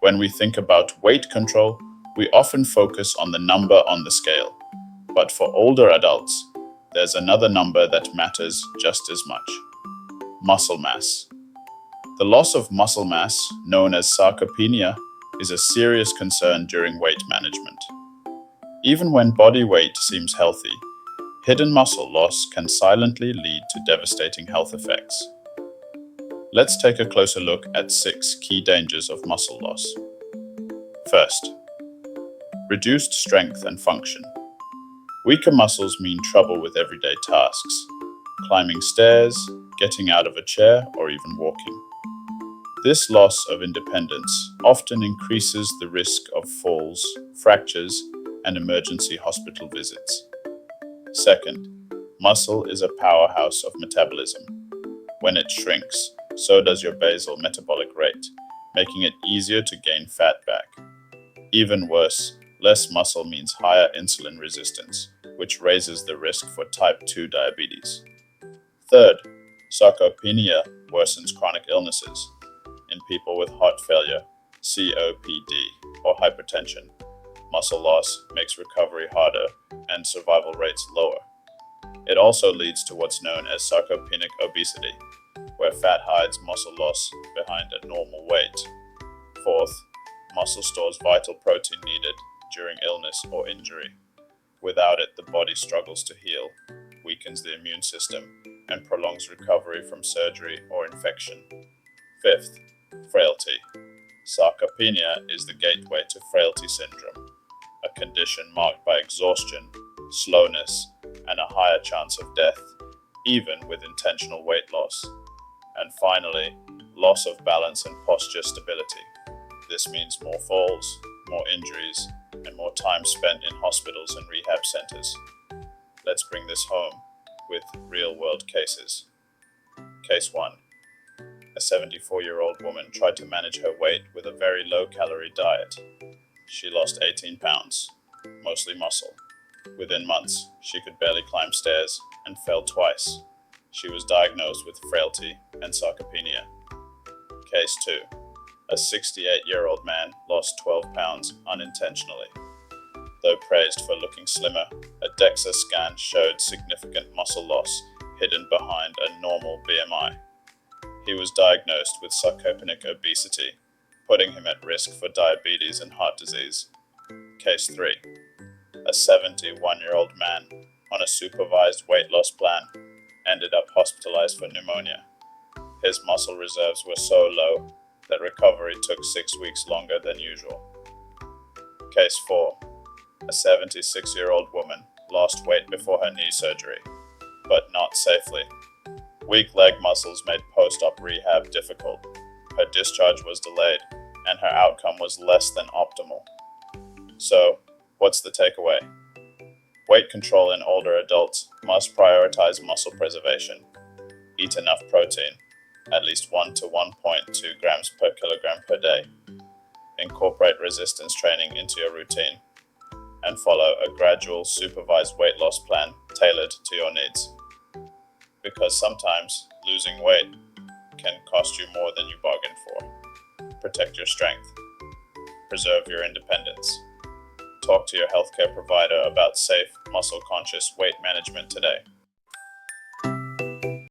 When we think about weight control, we often focus on the number on the scale. But for older adults, there's another number that matters just as much: muscle mass. The loss of muscle mass, known as sarcopenia, is a serious concern during weight management. Even when body weight seems healthy, hidden muscle loss can silently lead to devastating health effects. Let's take a closer look at 6 key dangers of muscle loss. First, reduced strength and function. Weaker muscles mean trouble with everyday tasks: climbing stairs, getting out of a chair, or even walking. This loss of independence often increases the risk of falls, fractures, and emergency hospital visits. Second, muscle is a powerhouse of metabolism. When it shrinks, so does your basal metabolic rate, making it easier to gain fat back. Even worse, less muscle means higher insulin resistance, which raises the risk for type 2 diabetes. Third, sarcopenia worsens chronic illnesses. In people with heart failure, COPD, or hypertension, muscle loss makes recovery harder and survival rates lower. It also leads to what's known as sarcopenic obesity, where fat hides muscle loss behind a normal weight. Fourth, muscle stores vital protein needed during illness or injury. Without it, the body struggles to heal, weakens the immune system, and prolongs recovery from surgery or infection. Fifth, frailty. Sarcopenia is the gateway to frailty syndrome, a condition marked by exhaustion, slowness, and a higher chance of death, even with intentional weight loss. And finally, loss of balance and posture stability. This means more falls, more injuries, and more time spent in hospitals and rehab centers. Let's bring this home with real-world cases. Case 1. A 74-year-old woman tried to manage her weight with a very low-calorie diet. She lost 18 pounds, mostly muscle. Within months, she could barely climb stairs and fell twice. She was diagnosed with frailty and sarcopenia. Case 2. A 68-year-old man lost 12 pounds unintentionally. Though praised for looking slimmer, a DEXA scan showed significant muscle loss hidden behind a normal BMI. He was diagnosed with sarcopenic obesity, putting him at risk for diabetes and heart disease. Case 3. A 71-year-old man on a supervised weight loss plan ended up hospitalized for pneumonia. His muscle reserves were so low that recovery took 6 weeks longer than usual. Case 4. A 76-year-old woman lost weight before her knee surgery, but not safely. Weak leg muscles made post-op rehab difficult. Her discharge was delayed, and her outcome was less than optimal. So, what's the takeaway? Weight control in older adults must prioritize muscle preservation. Eat enough protein, at least 1 to 1.2 grams per kilogram per day. Incorporate resistance training into your routine, and follow a gradual, supervised weight loss plan tailored to your needs. Because sometimes losing weight can cost you more than you bargained for. Protect your strength. Preserve your independence. Talk to your healthcare provider about safe, muscle-conscious weight management today.